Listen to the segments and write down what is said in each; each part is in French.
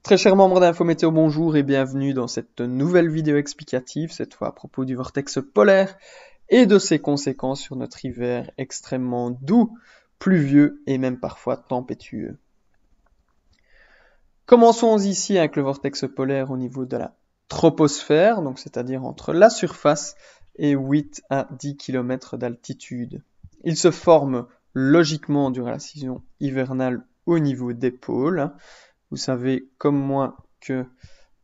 Très chers membres d'Info Météo, bonjour et bienvenue dans cette nouvelle vidéo explicative, cette fois à propos du vortex polaire et de ses conséquences sur notre hiver extrêmement doux, pluvieux et même parfois tempétueux. Commençons ici avec le vortex polaire au niveau de la troposphère, donc c'est-à-dire entre la surface et 8 à 10 km d'altitude. Il se forme logiquement durant la saison hivernale au niveau des pôles. Vous savez comme moi que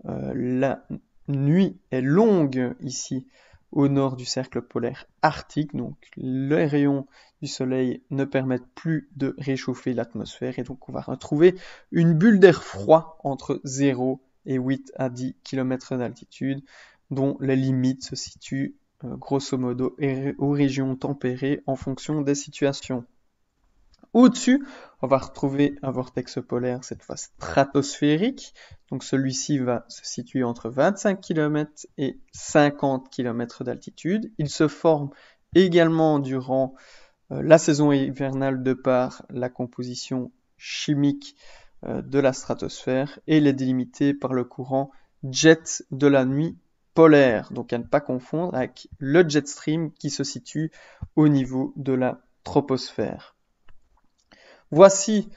la nuit est longue ici au nord du cercle polaire arctique, donc les rayons du soleil ne permettent plus de réchauffer l'atmosphère et donc on va retrouver une bulle d'air froid entre 0 et 8 à 10 km d'altitude dont les limites se situent grosso modo aux régions tempérées en fonction des situations. Au-dessus, on va retrouver un vortex polaire, cette fois stratosphérique. Donc celui-ci va se situer entre 25 km et 50 km d'altitude. Il se forme également durant la saison hivernale de par la composition chimique de la stratosphère et il est délimité par le courant jet de la nuit polaire. Donc à ne pas confondre avec le jet stream qui se situe au niveau de la troposphère. Voici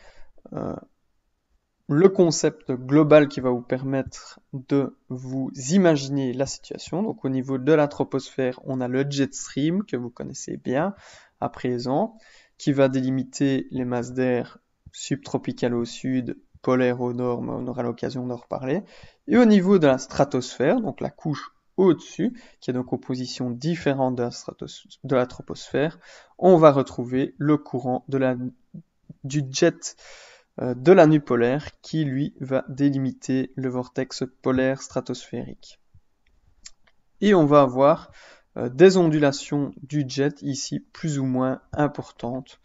le concept global qui va vous permettre de vous imaginer la situation. Donc au niveau de la troposphère, on a le jet stream que vous connaissez bien à présent, qui va délimiter les masses d'air subtropicales au sud, polaires au nord, mais on aura l'occasion d'en reparler. Et au niveau de la stratosphère, donc la couche au-dessus, qui est de composition différente de la troposphère, on va retrouver le courant du jet de la nuit polaire qui lui va délimiter le vortex polaire stratosphérique. Et on va avoir des ondulations du jet ici plus ou moins importantes,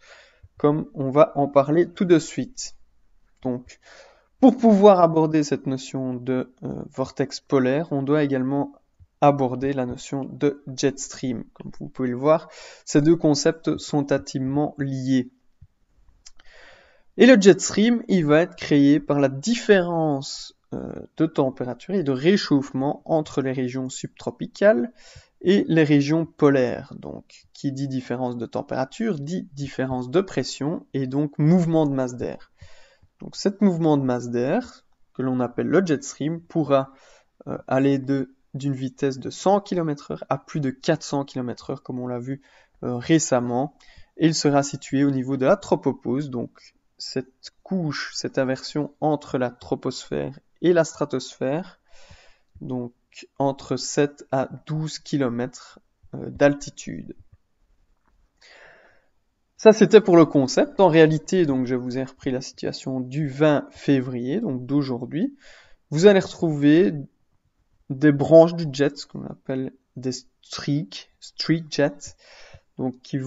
comme on va en parler tout de suite. Donc, pour pouvoir aborder cette notion de vortex polaire, on doit également aborder la notion de jet stream. Comme vous pouvez le voir, ces deux concepts sont intimement liés. Et le jet stream, il va être créé par la différence de température et de réchauffement entre les régions subtropicales et les régions polaires. Donc, qui dit différence de température, dit différence de pression et donc mouvement de masse d'air. Donc, cet mouvement de masse d'air, que l'on appelle le jet stream, pourra aller d'une vitesse de 100 km/h à plus de 400 km/h, comme on l'a vu récemment. Et il sera situé au niveau de la tropopause, donc cette couche, cette inversion entre la troposphère et la stratosphère, donc entre 7 à 12 km d'altitude. Ça, c'était pour le concept. En réalité, donc, je vous ai repris la situation du 20 février, donc d'aujourd'hui. Vous allez retrouver des branches du jet, ce qu'on appelle des streak jets, donc qui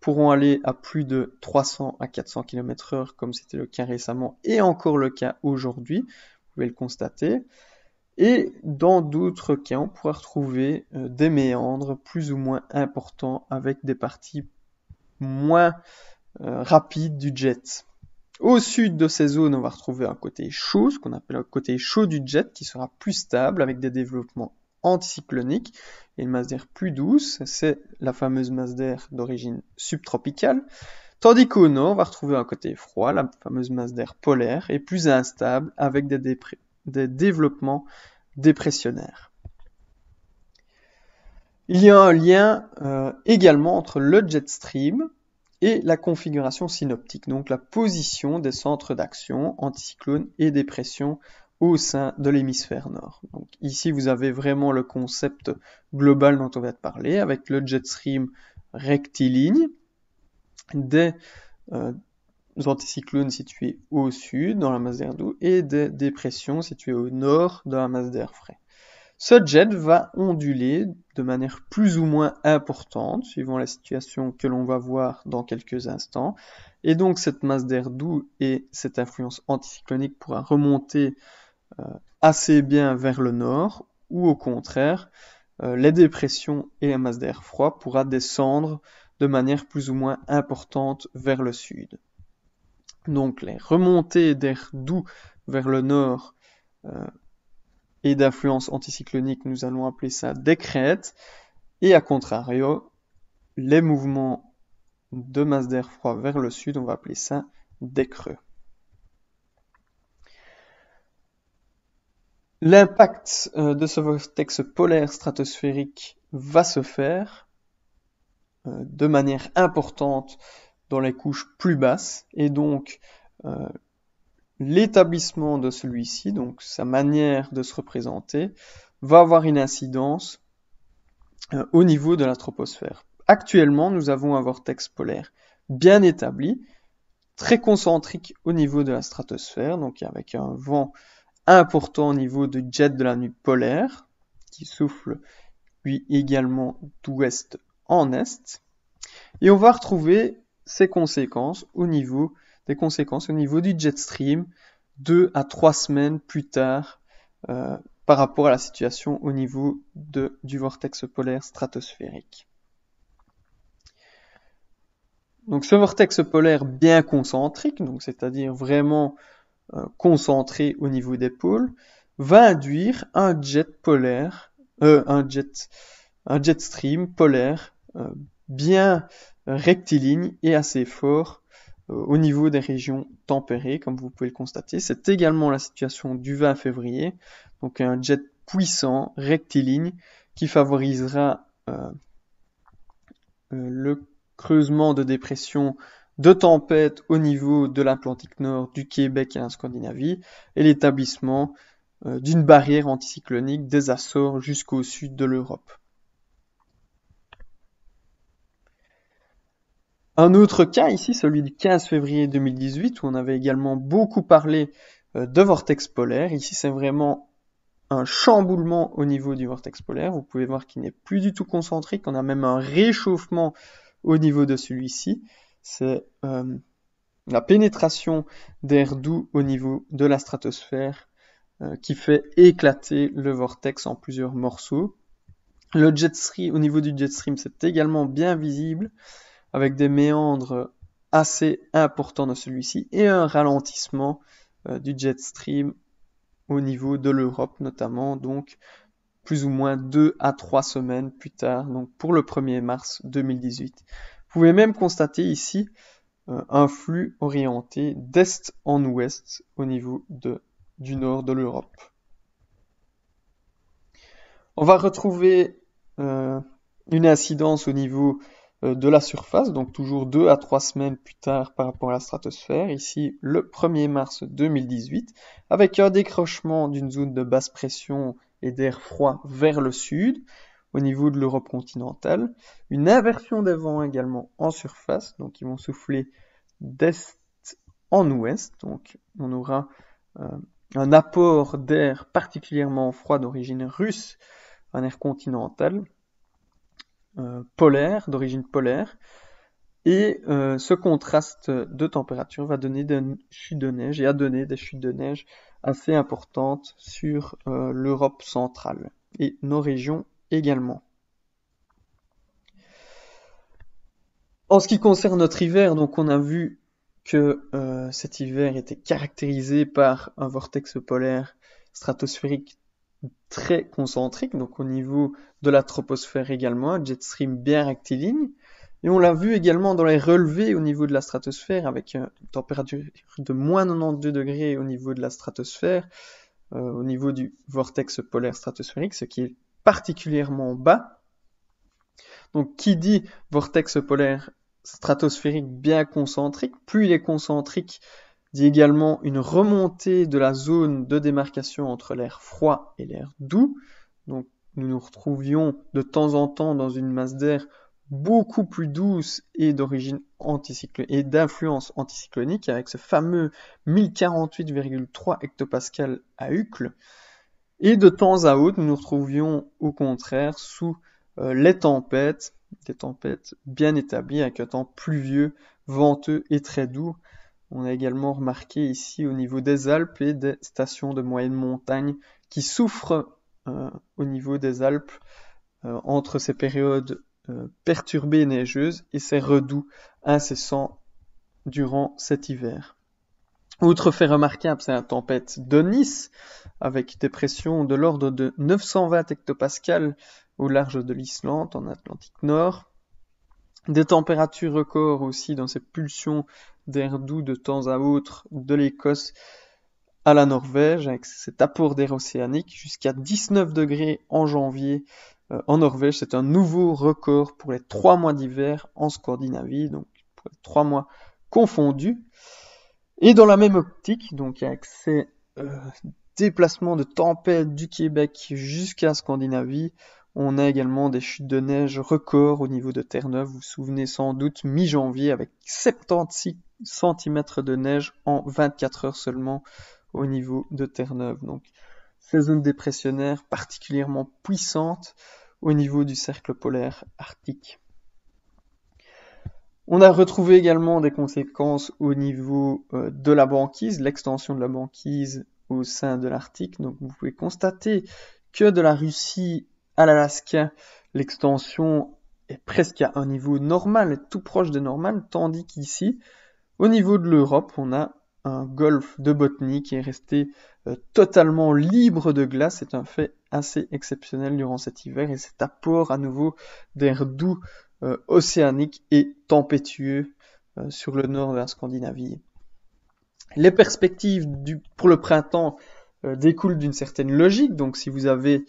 pourront aller à plus de 300 à 400 km/h, comme c'était le cas récemment, et encore le cas aujourd'hui, vous pouvez le constater. Et dans d'autres cas, on pourra retrouver des méandres plus ou moins importants avec des parties moins rapides du jet. Au sud de ces zones, on va retrouver un côté chaud, ce qu'on appelle un côté chaud du jet, qui sera plus stable avec des développements anticycloniques et une masse d'air plus douce, c'est la fameuse masse d'air d'origine subtropicale. Tandis qu'au nord, on va retrouver un côté froid, la fameuse masse d'air polaire, et plus instable avec des développements dépressionnaires. Il y a un lien également entre le jet stream et la configuration synoptique, donc la position des centres d'action, anticyclone et dépression au sein de l'hémisphère nord. Donc ici, vous avez vraiment le concept global dont on va te parler, avec le jet stream rectiligne, des anticyclones situés au sud, dans la masse d'air doux, et des dépressions situées au nord, dans la masse d'air frais. Ce jet va onduler de manière plus ou moins importante, suivant la situation que l'on va voir dans quelques instants. Et donc cette masse d'air doux et cette influence anticyclonique pourra remonter assez bien vers le nord, ou au contraire, les dépressions et la masse d'air froid pourra descendre de manière plus ou moins importante vers le sud. Donc les remontées d'air doux vers le nord et d'influence anticyclonique, nous allons appeler ça des crêtes. Et à contrario, les mouvements de masse d'air froid vers le sud, on va appeler ça des creux. L'impact de ce vortex polaire stratosphérique va se faire de manière importante dans les couches plus basses, et donc l'établissement de celui-ci, donc sa manière de se représenter, va avoir une incidence au niveau de la troposphère. Actuellement, nous avons un vortex polaire bien établi, très concentrique au niveau de la stratosphère, donc avec un vent important au niveau du jet de la nuit polaire, qui souffle lui également d'ouest en est. Et on va retrouver ces conséquences au niveau du jet stream 2 à 3 semaines plus tard par rapport à la situation au niveau du vortex polaire stratosphérique. Donc ce vortex polaire bien concentrique, donc c'est-à-dire vraiment concentré au niveau des pôles, va induire un jet stream polaire bien rectiligne et assez fort au niveau des régions tempérées, comme vous pouvez le constater. C'est également la situation du 20 février, donc un jet puissant, rectiligne, qui favorisera le creusement de dépression, de tempêtes au niveau de l'Atlantique Nord, du Québec et la Scandinavie, et l'établissement d'une barrière anticyclonique des Açores jusqu'au sud de l'Europe. Un autre cas ici, celui du 15 février 2018, où on avait également beaucoup parlé de vortex polaire. Ici, c'est vraiment un chamboulement au niveau du vortex polaire. Vous pouvez voir qu'il n'est plus du tout concentrique. On a même un réchauffement au niveau de celui-ci. C'est la pénétration d'air doux au niveau de la stratosphère qui fait éclater le vortex en plusieurs morceaux. Le jet stream, au niveau du jet stream, c'est également bien visible, avec des méandres assez importants de celui-ci et un ralentissement du jet stream au niveau de l'Europe notamment, donc plus ou moins 2 à 3 semaines plus tard, donc pour le 1er mars 2018. Vous pouvez même constater ici un flux orienté d'est en ouest au niveau du nord de l'Europe. On va retrouver une incidence au niveau de la surface, donc toujours 2 à 3 semaines plus tard par rapport à la stratosphère, ici le 1er mars 2018, avec un décrochement d'une zone de basse pression et d'air froid vers le sud, au niveau de l'Europe continentale, une inversion des vents également en surface, donc ils vont souffler d'est en ouest, donc on aura un apport d'air particulièrement froid d'origine russe, un air continental, polaire, d'origine polaire, et ce contraste de température va donner des chutes de neige et a donné des chutes de neige assez importantes sur l'Europe centrale et nos régions également. En ce qui concerne notre hiver, donc on a vu que cet hiver était caractérisé par un vortex polaire stratosphérique très concentrique, donc au niveau de la troposphère également, un jet stream bien rectiligne. Et on l'a vu également dans les relevés au niveau de la stratosphère, avec une température de moins 92 degrés au niveau de la stratosphère, au niveau du vortex polaire stratosphérique, ce qui est particulièrement bas. Donc qui dit vortex polaire stratosphérique bien concentrique, plus il est concentrique, dit également une remontée de la zone de démarcation entre l'air froid et l'air doux. Donc nous nous retrouvions de temps en temps dans une masse d'air beaucoup plus douce et d'origine anticyclonique et d'influence anticyclonique avec ce fameux 1048,3 hectopascal à Uccle. Et de temps à autre, nous nous retrouvions au contraire sous les tempêtes, des tempêtes bien établies avec un temps pluvieux, venteux et très doux. On a également remarqué ici au niveau des Alpes et des stations de moyenne montagne qui souffrent au niveau des Alpes entre ces périodes perturbées et neigeuses et ces redoux incessants durant cet hiver. Autre fait remarquable, c'est la tempête de Nice, avec des pressions de l'ordre de 920 hectopascales au large de l'Islande, en Atlantique Nord. Des températures records aussi dans ces pulsions d'air doux de temps à autre de l'Écosse à la Norvège, avec cet apport d'air océanique, jusqu'à 19 degrés en janvier en Norvège. C'est un nouveau record pour les 3 mois d'hiver en Scandinavie, donc pour les 3 mois confondus. Et dans la même optique, donc avec ces déplacements de tempêtes du Québec jusqu'à Scandinavie, on a également des chutes de neige records au niveau de Terre-Neuve. Vous vous souvenez sans doute, mi-janvier, avec 76 cm de neige en 24 heures seulement au niveau de Terre-Neuve. Donc, ces zones dépressionnaires particulièrement puissantes au niveau du cercle polaire arctique. On a retrouvé également des conséquences au niveau de la banquise, l'extension de la banquise au sein de l'Arctique. Donc, vous pouvez constater que de la Russie à l'Alaska, l'extension est presque à un niveau normal, est tout proche de normal, tandis qu'ici, au niveau de l'Europe, on a un golfe de Botnie qui est resté totalement libre de glace. C'est un fait assez exceptionnel durant cet hiver, et cet apport à nouveau d'air doux océanique et tempétueux sur le nord de la Scandinavie. Les perspectives pour le printemps découlent d'une certaine logique. Donc si vous avez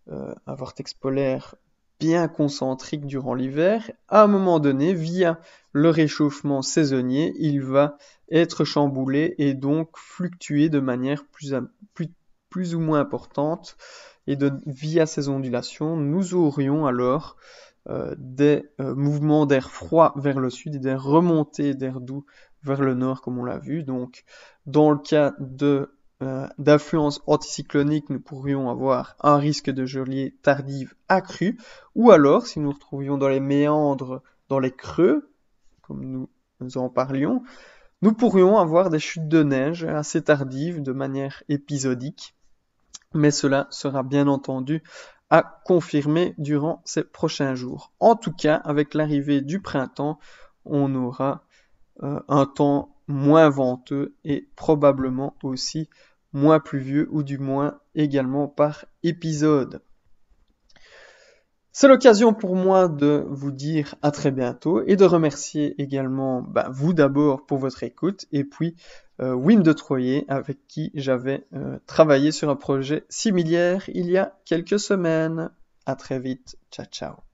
un vortex polaire bien concentrique durant l'hiver, à un moment donné, via le réchauffement saisonnier, il va être chamboulé et donc fluctuer de manière plus ou moins importante. Et via ces ondulations, nous aurions alors des mouvements d'air froid vers le sud et des remontées d'air doux vers le nord, comme on l'a vu. Donc, dans le cas d'influence anticyclonique, nous pourrions avoir un risque de gelée tardive accru, ou alors, si nous nous retrouvions dans les méandres, dans les creux, comme nous en parlions, nous pourrions avoir des chutes de neige assez tardives, de manière épisodique, mais cela sera bien entendu à confirmer durant ces prochains jours. En tout cas, avec l'arrivée du printemps, on aura un temps moins venteux et probablement aussi moins pluvieux, ou du moins également par épisode. C'est l'occasion pour moi de vous dire à très bientôt et de remercier également vous d'abord pour votre écoute, et puis Wim de Troyer avec qui j'avais travaillé sur un projet similaire il y a quelques semaines. À très vite, ciao ciao.